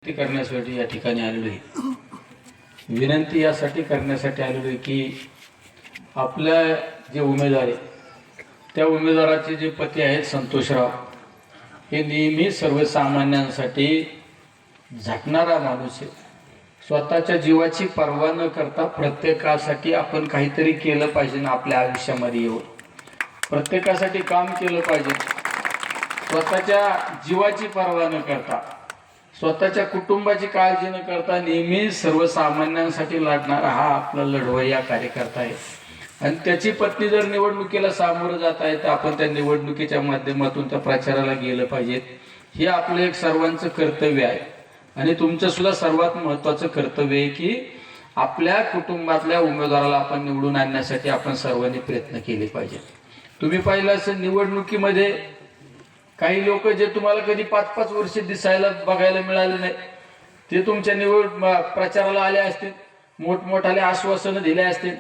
विनंती करण्यासाठी या ठिकाणी आलेलो आहे। विनंती यासाठी करण्यासाठी आलेलो आहे की आपल्या जे उमेदवार आहे त्या उमेदवाराचे जे पती आहेत संतोषराव, हे नेहमी सर्वसामान्यांसाठी झटणारा माणूस आहे। स्वतःच्या जीवाची पर्वा न करता प्रत्येकासाठी आपण काहीतरी केलं पाहिजे ना, आपल्या आयुष्यामध्ये येऊन प्रत्येकासाठी काम केलं पाहिजे। स्वतःच्या जीवाची पर्वा न करता, स्वतःच्या कुटुंबाची काळजी न करता नेहमी सर्वसामान्यांसाठी लढणारा हा आपला लढवय्या कार्यकर्ता आहे। आणि त्याची पत्नी जर निवडणुकीला सामोरं जात आहे तर आपण त्या निवडणुकीच्या माध्यमातून त्या प्रचाराला गेलं पाहिजे। हे आपलं एक सर्वांचं कर्तव्य आहे आणि तुमचं सुद्धा सर्वात महत्त्वाचं कर्तव्य आहे की आपल्या कुटुंबातल्या उमेदवाराला आपण निवडून आणण्यासाठी आपण सर्वांनी प्रयत्न केले पाहिजे। तुम्ही पाहिलं असेल निवडणुकीमध्ये काही लोक जे तुम्हाला कधी 5-5 वर्ष दिसायला बघायला मिळाले नाही, ते तुमच्या प्रचाराला आले असतील, मोठमोठाले आश्वासनं दिले असतील।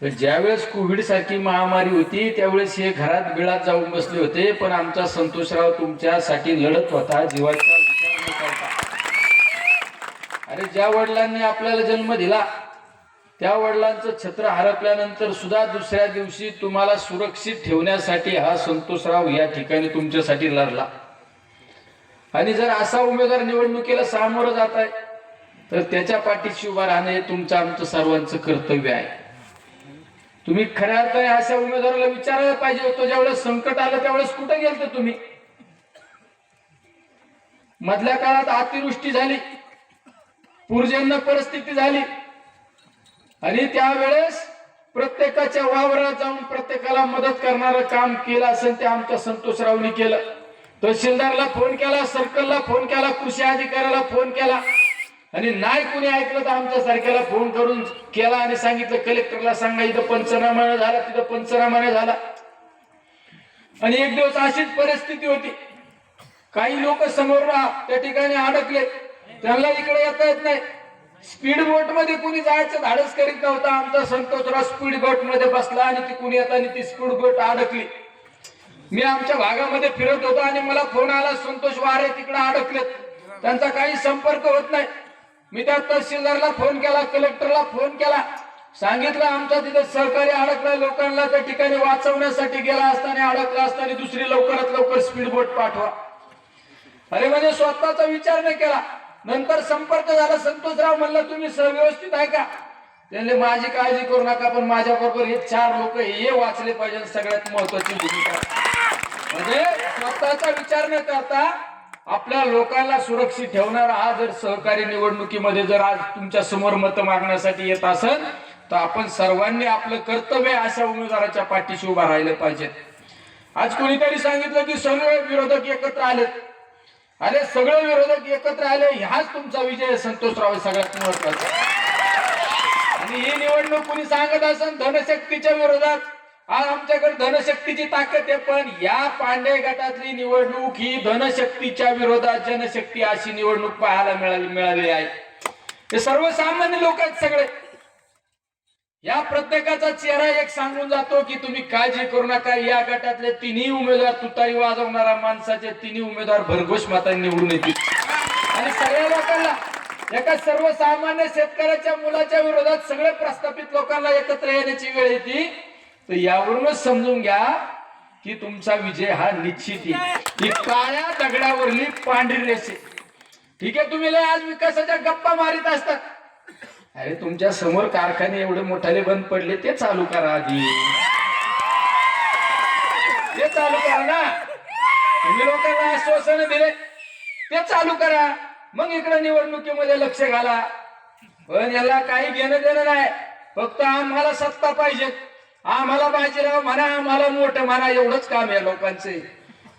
तर ज्यावेळेस कोविड सारखी महामारी होती त्यावेळेस हे घरात बिळात जाऊन बसले होते, पण आमचा संतोषराव तुमच्यासाठी लढत होता, जीवाचा विचार न करता। अरे ज्या वडिलांनी आपल्याला जन्म दिला त्या वडिलांचं छत्र हरपल्यानंतर सुद्धा दुसऱ्या दिवशी तुम्हाला सुरक्षित ठेवण्यासाठी हा संतोषराव या ठिकाणी तुमच्यासाठी लढला। आणि जर असा उमेदवार निवडणुकीला सामोरं जात आहे तर त्याच्या पाठीशी उभा राहणे हे तुमचं आमचं सर्वांचं कर्तव्य आहे। तुम्ही खऱ्या अर्थाने अशा उमेदवाराला विचारायला पाहिजे होतं, ज्यावेळेस संकट आलं त्यावेळेस कुठे गेलते तुम्ही? मधल्या काळात अतिवृष्टी झाली, पूरजन्य परिस्थिती झाली आणि त्यावेळेस प्रत्येकाच्या वावरात जाऊन प्रत्येकाला मदत करणारं काम केलं असेल ते आमच्या संतोषरावनी केलं। तहसीलदारला फोन केला, सर्कलला फोन केला, कृषी अधिकाऱ्याला फोन केला आणि नाही कुणी ऐकलं तर आमच्या सारख्याला फोन करून केला आणि सांगितलं कलेक्टरला सांगा इथं पंचनामा नाही झाला, तिथं पंचनामा नाही झाला। आणि एक दिवस अशीच परिस्थिती होती, काही लोक समोर त्या ठिकाणी अडकले, त्यांना इकडे येता येत नाही। स्पीड बोट मध्ये कुणी जायचं धाडस करीत नव्हता, आमचा संतोषराव स्पीड बोट मध्ये बसला आणि ती कुणी येताना ती स्पीड बोट अडकली। मी आमच्या भागामध्ये फिरत होतो आणि मला फोन आला, संतोष वारे तिकडे अडकलेत, त्यांचा काही संपर्क होत नाही। मी त्या तहसीलदारला फोन केला, कलेक्टरला फोन केला, सांगितलं आमच्या तिथे सहकारी अडकल्या लोकांना त्या ठिकाणी वाचवण्यासाठी गेला असताना अडकला असताना दुसरी लवकरात लवकर स्पीड बोट पाठवा। अरे म्हणजे स्वतःचा विचार नाही केला। नंतर संपर्क झाला, संतोषराव म्हणलं तुम्ही व्यवस्थित आहे का? त्यांनी माझी काळजी करू नका, पण माझ्या बरोबर हे 4 लोक हे वाचले पाहिजे, सगळ्यात महत्वाची भूमिका। म्हणजे स्वतःचा विचार न करता आपल्या लोकांना सुरक्षित ठेवणारा हा जर सहकारी निवडणुकीमध्ये जर आज तुमच्या समोर मत मागण्यासाठी येत असेल तर आपण सर्वांनी आपलं कर्तव्य अशा उमेदवाराच्या पाठीशी उभा राहिलं पाहिजे। आज कोणीतरी सांगितलं की सगळे विरोधक एकत्र आलेत, अरे सगळे विरोधक एकत्र आले हाच तुमचा विजय संतोषराव सगळ्यात महत्वाचा। आणि ही निवडणूक कुणी सांगत असेल धनशक्तीच्या विरोधात, आज आमच्याकडे धनशक्तीची ताकद आहे, पण या पांडे गटातली निवडणूक ही धनशक्तीच्या विरोधात जनशक्ती अशी निवडणूक पाहायला मिळाली आहे। हे सर्वसामान्य लोक आहेत सगळे, या प्रत्येकाचा चेहरा एक सांगून जातो की तुम्ही काळजी करू नका, या गटातले 3ही उमेदवार तुतारी वाजवणारा माणसाचे 3ही उमेदवार भरघोष मतांनी निवडून येतील। आणि सगळ्या लोकांना एका सर्वसामान्य शेतकऱ्याच्या मुलाच्या विरोधात सगळे प्रस्थापित लोकांना एकत्र येण्याची वेळ येते, तर यावरूनच समजून घ्या की तुमचा विजय हा निश्चित आहे। ही काळ्या दगडावरली पांढरी रेष आहे। ठीक आहे, तुम्ही लय आज विकासाच्या गप्पा मारित असतात, अरे तुमच्या समोर कारखाने एवढे मोठाले बंद पडले, ते चालू करा आधी, ते चालू करा ना। तुम्ही लोकांना आश्वासन दिले ते चालू करा, मग इकडे निवडणुकीमध्ये लक्ष घाला। पण याला काही घेणं देणं नाही, फक्त आम्हाला सत्ता पाहिजे, आम्हाला बाजीराव म्हणा, आम्हाला मोठं म्हणा, एवढंच काम आहे लोकांचे।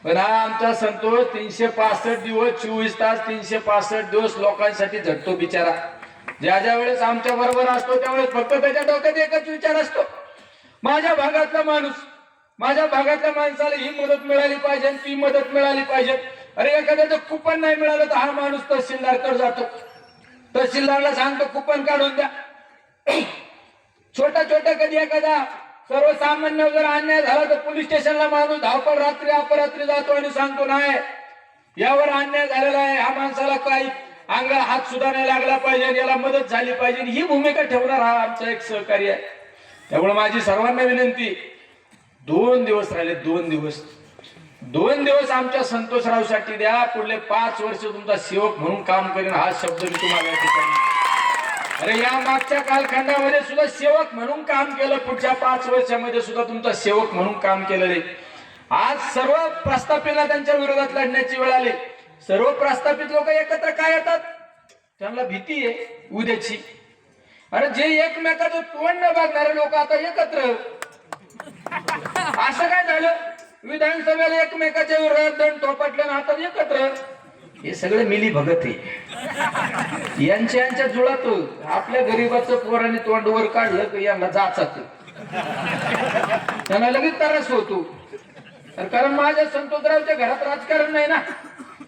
पण हा आमचा संतोष 365 दिवस 24 तास 365 दिवस लोकांसाठी झटतो बिचारा। ज्या ज्या वेळेस आमच्या बरोबर असतो त्यावेळेस फक्त त्याच्या डोक्यात एकच विचार असतो, माझ्या भागातला माणूस, माझ्या भागातल्या माणसाला ही मदत मिळाली पाहिजे, ती मदत मिळाली पाहिजे। अरे एखाद्याचं कुपन नाही मिळालं तर हा माणूस तहसीलदारकडे जातो, तहसीलदारला सांगतो कुपन काढून द्या। छोटा कधी एखादा सर्वसामान्य जर अन्याय झाला तर पोलीस स्टेशनला माणूस धावपळ रात्री अपरात्री जातो आणि सांगतो नाही यावर अन्याय झालेला आहे, ह्या माणसाला काही अंगाला हात सुद्धा नाही लागला पाहिजे, याला मदत झाली पाहिजे, ही भूमिका ठेवणार हा आमचा एक सहकारी आहे. त्यामुळे माझी सर्वांना विनंती, 2 दिवस राहिले, 2 दिवस आमच्या संतोषरावसाठी द्या. पुढले 5 वर्ष तुमचा सेवक म्हणून काम करेन, हा शब्द मी तुम्हाला या ठिकाणी. अरे या मागच्या कालखंडामध्ये सुद्धा सेवक म्हणून काम केलं, पुढच्या 5 वर्षामध्ये सुद्धा तुमचा सेवक म्हणून काम केलेलं आहे. आज सर्व प्रस्थापितांना त्यांच्या विरोधात लढण्याची वेळ आली. सर्व प्रस्थापित लोक एकत्र काय येतात? त्यांना भीती आहे उद्याची. अरे जे एकमेकाचं तोंड न बघणारे लोक आता एकत्र, असं काय झालं? विधानसभेला एकमेकाच्या विरोधात दंड थोपटलं ना, आता एकत्र. हे सगळं मिली भगत आहे यांच्या जुळात. आपल्या गरीबाचं पोराने तोंड वर काढलं की यांना जाचात, त्यांना लगेच त्रास होतो. कारण माझ्या संतोषरावच्या घरात राजकारण नाही ना,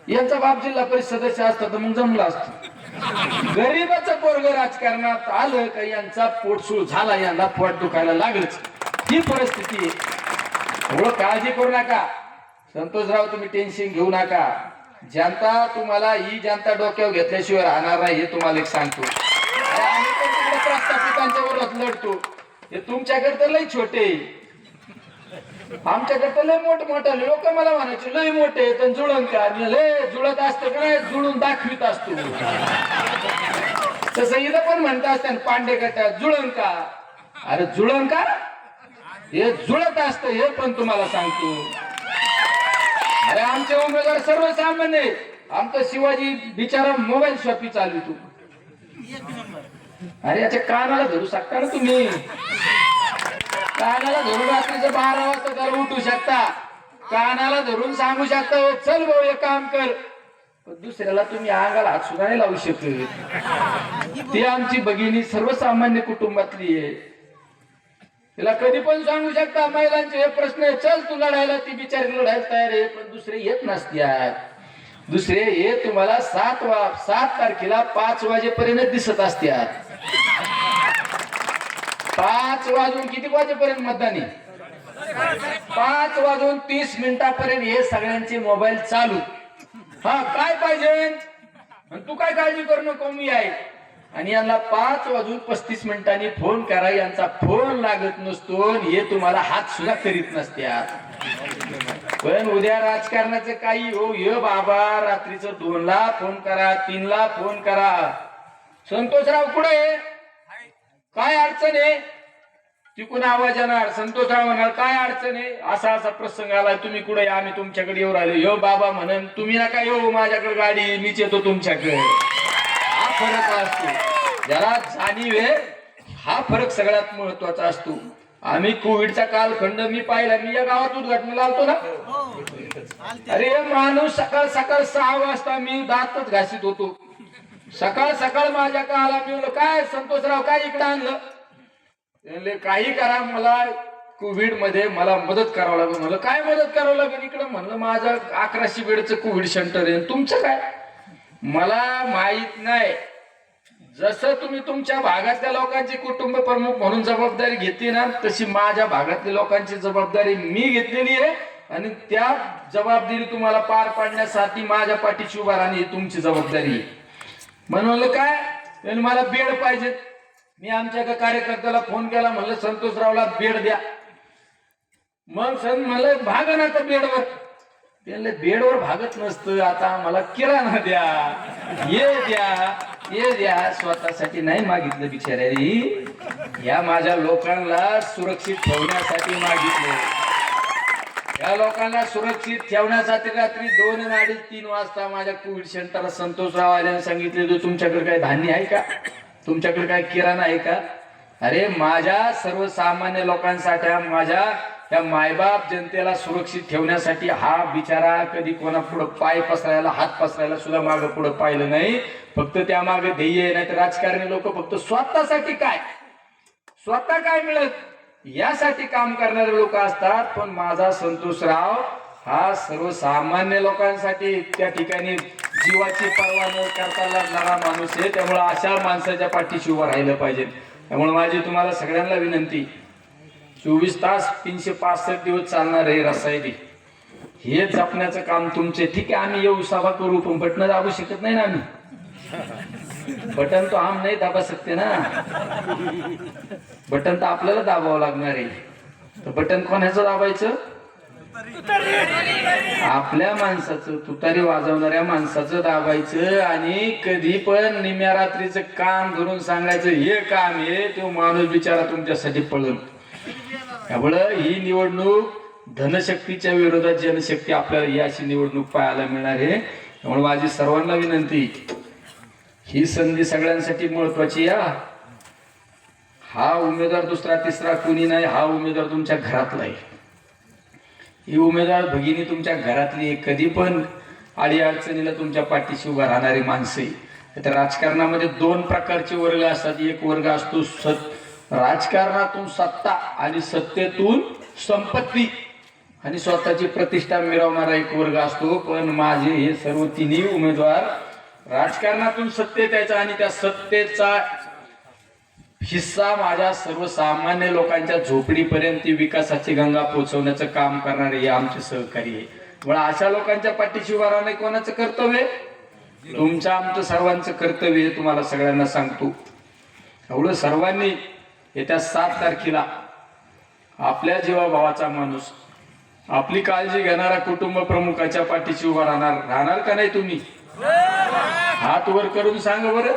यांचा बाप जिल्हा परिषद सदस्य असता तर मग जमला असतो. गरीबाचं पोरग राजकारणात आलं का यांचा पोटसूळ झाला, यांना पोट दुखायला लागलंच. ही परिस्थिती आहे. एवढं काळजी करू नका संतोषराव, तुम्ही टेन्शन घेऊ नका. जनता तुम्हाला, ही जनता डोक्यावर घेतल्याशिवाय राहणार नाही, हे तुम्हाला एक सांगतो. आम्ही पण तिकडे प्रस्थापितांच्या विरोधात लढतो. हे तुमच्याकडे तर लय छोटे, आमच्याकडे तर लय मोठे लोक मला म्हणायचे लय मोठे तर जुळण का? लय जुळत असतं का नाही, जुळून दाखवित असतो. तसं इथं पण म्हणत असतात पांडे गटात जुळण का? अरे जुळण का? हे जुळत असतं, हे पण तुम्हाला सांगतो. अरे आमचे उमेदवार सर्वसामान्य, आमचा शिवाजी बिचारा मोबाईल शॉपी चालवितो. अरे याच्या कानाला धरू शकता ना तुम्ही? कानाला धरून रात्रीचं 12 वाजता त्याला उठू शकता, कानाला धरून सांगू शकता चल भाऊ हे काम कर. दुसऱ्याला तुम्ही अंगाला हात सुद्धा नाही लावू शकत. ती आमची भगिनी सर्वसामान्य कुटुंबातली आहे, तिला कधी पण सांगू शकता महिलांचे हे प्रश्न आहे, चल तू लढायला. ती बिचारी लढायला तयार आहे, पण दुसरे येत नसत्यात. दुसरे हे तुम्हाला 7 तारखेला 5 वाजेपर्यंत दिसत असत्यात. 5 वाजून किती वाजेपर्यंत मतदानी? 5 वाजून 30 मिनिटापर्यंत हे सगळ्यांचे मोबाईल चालू. हा काय पाहिजे? तू काय काळजी करू नको, मी आहे. आणि यांना 5 वाजून 35 मिनिटांनी फोन करा, यांचा फोन लागत नसतो, हे तुम्हाला हात सुद्धा करीत नसत्यात. पण उद्या राजकारणाचं काही हो, हे बाबा रात्रीचं 2ला फोन करा, 3ला फोन करा. संतोषराव कुठे? काय अडचण आहे? तिकून आवाज येणार, संतोषराव म्हणाल काय अडचण आहे? असा प्रसंग आलाय, तुम्ही कुठे? आम्ही तुमच्याकडे येऊ राहिले. यो बाबा म्हणन तुम्ही नका येऊ माझ्याकडे, गाडी मीच येतो तुमच्याकडे. हा फरक असतो, ज्याला जाणीव आहे, हा फरक सगळ्यात महत्वाचा असतो. आम्ही कोविडचा कालखंड मी पाहिला, मी या गावात उद्घाटनाला आलतो ना. अरे माणूस सकाळ 6 वाजता मी दातच घासीत होतो. सकाळ माझ्या का आला. मी म्हणलं काय संतोषराव काय इकडे आणलं? काही करा, मला कोविड मध्ये मला मदत करावं लागेल. म्हणलं काय मदत करावं लागेल इकडे? म्हणलं माझं 1100 बेडचं कोविड सेंटर आहे. तुमचं काय? मला माहित नाही. जसं तुम्ही तुमच्या भागातल्या लोकांची कुटुंब प्रमुख म्हणून जबाबदारी घेतली ना, तशी माझ्या भागातल्या लोकांची जबाबदारी मी घेतलेली आहे. आणि त्या जबाबदारी तुम्हाला पार पाडण्यासाठी माझ्या पाठीशी उभा राहणे ही तुमची जबाबदारी आहे. म्हणलं काय? मला बेड पाहिजे. मी आमच्या एका कार्यकर्त्याला फोन केला, म्हणलं संतोषरावला बेड द्या. मग म्हणलं भाग ना तर बेडवर. त्यांना बेडवर भागत नसतं, आता मला किराणा द्या, हे द्या. स्वतःसाठी नाही मागितलं बिचारी, या माझ्या लोकांना सुरक्षित ठेवण्यासाठी मागितलं. या लोकांना सुरक्षित ठेवण्यासाठी रात्री 2 आणि 2:30 3 वाजता माझ्या कोविड सेंटरला संतोषराव आल्याने सांगितले, तुमच्याकडे काय धान्य आहे का? तुमच्याकडे काय किराणा आहे का? अरे माझ्या सर्वसामान्य लोकांसाठी, माझ्या त्या मायबाप जनतेला सुरक्षित ठेवण्यासाठी हा बिचारा कधी कोणा पुढे पाय पसरायला, हात पसरायला सुद्धा मागे पुढे पाहिलं नाही. फक्त त्या मागे ध्येय नाही तर राजकारणी लोक फक्त स्वतःसाठी स्वतः काय मिळत यासाठी काम करणारे लोक असतात. पण माझा संतोषराव हा सर्वसामान्य लोकांसाठी त्या ठिकाणी जीवाची पर्वा न करता लढणारा माणूस आहे. त्यामुळे अशा माणसाच्या पाठीशी उभं राहिलं पाहिजे. त्यामुळे माझी तुम्हाला सगळ्यांना विनंती, 24 तास 365 दिवस चालणार आहे रसायनी, हे जपण्याचं काम तुमचे. ठीक आहे आम्ही येऊ सभा करू, पण बटणं दाबू शकत नाही ना आम्ही. बटन तो हम नहीं दाबा सकते ना, बटन तर आपल्याला दाबावं लागणार आहे. तर बटन कोणाचं दाबायचं? आपल्या माणसाचं, तुतारी वाजवणाऱ्या माणसाचं दाबायचं. आणि कधी पण निम्या रात्रीचं काम धरून सांगायचं हे काम आहे, तो माणूस बिचारा तुमच्यासाठी पळून. त्यामुळं ही निवडणूक धनशक्तीच्या विरोधात जनशक्ती, आपल्याला ही अशी निवडणूक पाहायला मिळणार आहे. त्यामुळे माझी सर्वांना विनंती, ही संधी सगळ्यांसाठी महत्वाची आहे. हा उमेदवार दुसरा तिसरा कोणी नाही, हा उमेदवार तुमच्या घरातला आहे. ही उमेदवार भगिनी तुमच्या घरातली आहे. कधी पण अडी अडचणीला तुमच्या पाठीशी उभा राहणारी माणसं आहे. तर राजकारणामध्ये दोन प्रकारचे वर्ग असतात. एक वर्ग असतो राजकारणातून सत्ता आणि सत्तेतून संपत्ती आणि स्वतःची प्रतिष्ठा मिळवणारा एक वर्ग असतो. पण माझे हे सर्व तिन्ही उमेदवार राजकारणातून सत्तेत यायचा आणि त्या सत्तेचा हिस्सा माझ्या सर्वसामान्य लोकांच्या झोपडीपर्यंत विकासाची गंगा पोहोचवण्याचं काम करणारे हे आमचे सहकारी आहे. मला अशा लोकांच्या पाठीशी उभा राहणे कोणाचं कर्तव्य? तुमचं आमचं सर्वांचं कर्तव्य आहे. तुम्हाला सगळ्यांना सांगतो, एवढं सर्वांनी येत्या 7 तारखेला आपल्या जीवाभावाचा माणूस, आपली काळजी घेणारा कुटुंब प्रमुखाच्या पाठीशी उभा राहणार का नाही? तुम्ही हात वर करून सांगा बरं.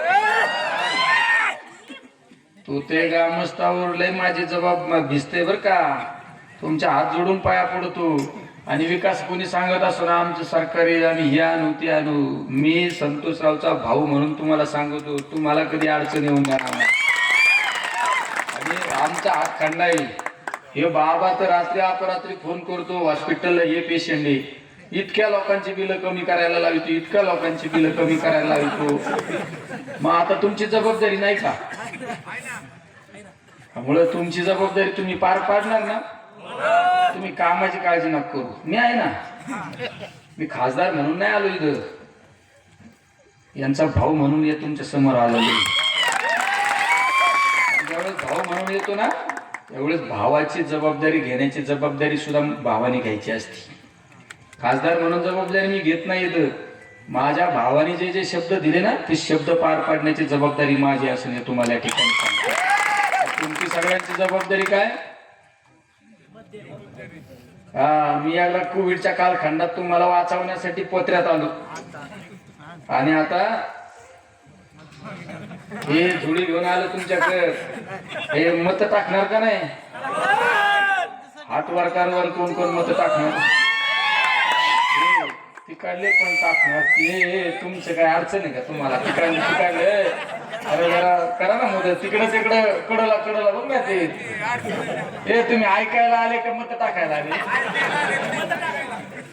तू ते ग्रामस्थावर लय माझी जबाब भिजते बर का. तुमच्या हात जोडून पाया पडतो. आणि विकास कोणी सांगत असो ना आमचं सरकारी आम्ही हे आणू ते आणू, मी संतोषरावचा भाऊ म्हणून तुम्हाला सांगतो, तुम्हाला कधी अडचण येऊन जाणार नाही. आणि आमचा हात खंडाईल. हे बाबा तर रात्री अपरात्री फोन करतो, हॉस्पिटलला हे पेशंट आहे, इतक्या लोकांची बिलं कमी करायला लावितो, इतक्या लोकांची बिलं कमी करायला लावितो. मग आता तुमची जबाबदारी नाही का? त्यामुळे तुमची जबाबदारी तुम्ही पार पाडणार ना. तुम्ही कामाची काळजी नका करू, मी आहे ना. मी खासदार म्हणून नाही आलो इथं, यांचा भाऊ म्हणून ये तुमच्या समोर आलो. ज्यावेळेस भाऊ म्हणून येतो ना, एवढेच भावाची जबाबदारी घेण्याची जबाबदारी सुद्धा भावाने घ्यायची असते. खासदार म्हणून जबाबदारी मी घेत नाही इथं. माझ्या भावाने जे जे शब्द दिले ना, ते शब्द पार पाडण्याची जबाबदारी माझी असून हे तुम्हाला या ठिकाणी सांगतो. तुमची सगळ्यांची जबाबदारी काय? मी याला कोविडच्या कालखंडात तुम्हाला वाचवण्यासाठी पोत्र्यात आलो. आणि आता हे धुळी घेऊन आलो तुमच्याकडे. हे मत टाकणार का नाही? हात वरकारवर कोण कोण मत टाकणार? तिकडले पण टाकणार. ते तुमचं काय अडचण आहे का तुम्हाला? तिकडले अरे जरा करा ना मदत. तिकडं कडला बघ ना. ते तुम्ही ऐकायला आले का मत टाकायला आले?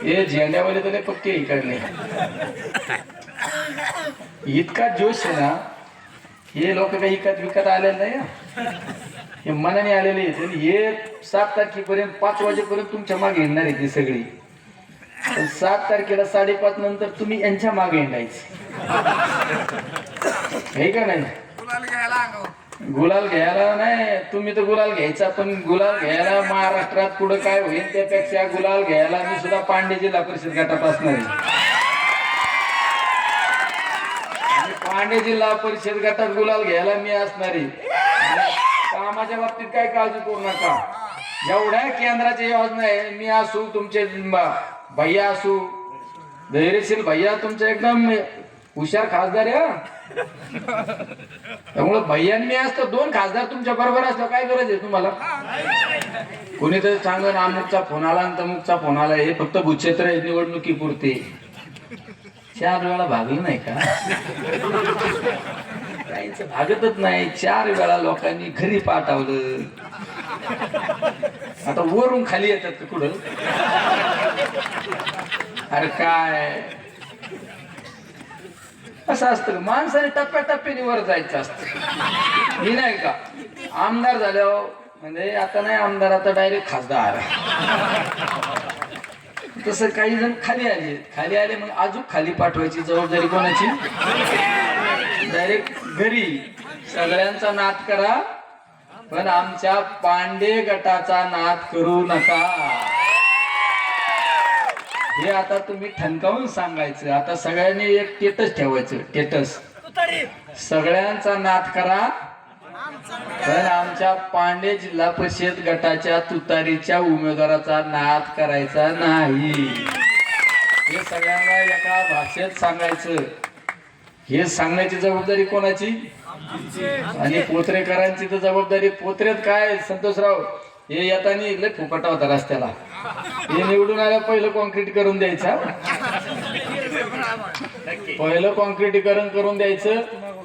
हे झेंड्यावाले तर पक्के इकडले. इतका जोश आहे ना, हे लोक काही विकत आलेले नाही, हे मनाने आलेले आहेत. हे 7 तारखेपर्यंत 5 वाजेपर्यंत तुमच्या मागे येणार आहे ती सगळी. 7 तारखेला 5:30 नंतर तुम्ही यांच्या मागे येणायचे, हे का नाही? गुलाल घ्यायला नाही, तुम्ही तर गुलाल घ्यायचा, पण गुलाल घ्यायला महाराष्ट्रात पुढे काय होईल त्यापेक्षा गुलाल घ्यायला मी सुद्धा पांडे जिल्हा परिषद गटात असणार आहे. पांडे जिल्हा परिषद गटात गुलाल घ्यायला मी असणार आहे. कामाच्या बाबतीत काय काळजी करू नका. जेवढ्या केंद्राच्या योजना आहे, मी असू, तुमचे भैया असू, धैर्यशील भैया तुमचं एकदम हुशार खासदार आहे. त्यामुळे भैयांनी असतो 2 खासदार तुमच्या बरोबर असलं काय गरज आहे तुम्हाला? कोणीतरी सांगून अमुकचा फोन आला आणि तमुकचा फोन आला, हे फक्त भूक्षेत्र निवडणुकीपुरते. 4 वेळा भागलं नाही का? काहीच भागतच नाही. 4 वेळा लोकांनी घरी पाठवलं. आता वरून खाली येतात का कुठं? अरे काय असं असतं, माणसाने टप्प्याटप्प्याने वर जायचं असतं. मी नाही का आमदार झाल्यावर म्हणजे आता नाही आमदार, आता डायरेक्ट खासदार. तसं काही जण खाली आले मग अजून खाली पाठवायची जबाबदारी कोणाची? डायरेक्ट घरी. सगळ्यांचा नाद करा, पण आमच्या पांडे गटाचा नाद करू नका. हे आता तुम्ही ठणकावून सांगायचं. आता सगळ्यांनी एक स्टेटस ठेवायचं. स्टेटस सगळ्यांचा नाद करा, पण आमच्या पांडे जिल्हा परिषद गटाच्या तुतारीच्या उमेदवाराचा नाद करायचा नाही. हे सगळ्यांना एका भाषेत सांगायचं. हे सांगण्याची जबाबदारी कोणाची? आणि पोत्रेकरांची तर जबाबदारी. पोत्रेत काय संतोषराव, हे येताना लय फुकटा होता रस्त्याला. हे निवडून आल्या पहिलं कॉन्क्रीट करून द्यायचं, पहिलं कॉन्क्रीटीकरण करून द्यायचं,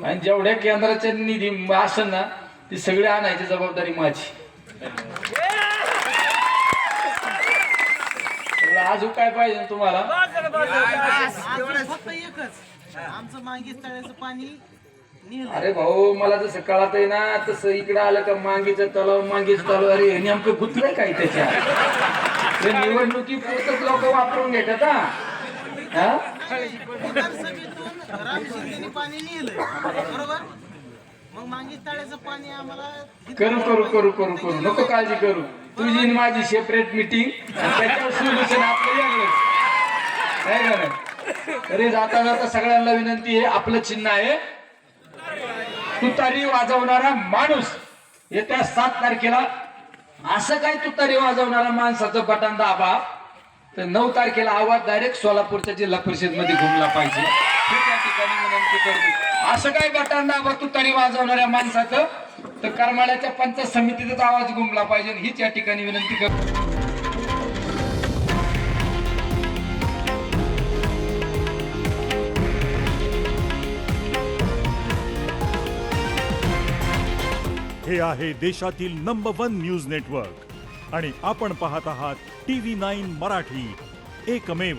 आणि जेवढ्या केंद्राच्या निधी असेल ना ती सगळी आणायची जबाबदारी माझी. अजून काय पाहिजे तुम्हाला? फक्त एकच, आमचं मागे तळ्याचं पाणी नेलं. अरे भाऊ, मला जसं कळत आहे ना तसं इकडे आलं का मांगीचं तलाव. अरे नेमकं गुतलंय काय त्याच्या? निवडणुकी पुरतच लोक वापरून घेतात. विधानसभेतून राम शिंदेनी पाणी नेलं, बरोबर? मग मागे तळ्याचं पाणी आम्हाला करू नको काळजी करू. तुझी आणि माझी सेपरेट मीटिंग, त्याच्यावर सोल्युशन आपलं वेगळंच. काय करा तरी जाता जाता सगळ्यांना विनंती आहे, आपलं चिन्ह आहे तुतारी वाजवणारा माणूस. येत्या 7 तारखेला असं काय तुतारी वाजवणारा माणसाचं बटन दाबा तर 9 तारखेला आवाज डायरेक्ट सोलापूरच्या जिल्हा परिषद मध्ये घुमला पाहिजे. हे त्या ठिकाणी विनंती करतो. असं काय बटन दाबा तुतारी वाजवणाऱ्या माणसाचं तर करमाळ्याच्या पंचायत समितीचाच आवाज घुमला पाहिजे. हीच या ठिकाणी विनंती करतो. हे आहे देशातील नंबर 1 न्यूज नेटवर्क आणि आपण पाहत आहात TV9 मराठी, एकमेव.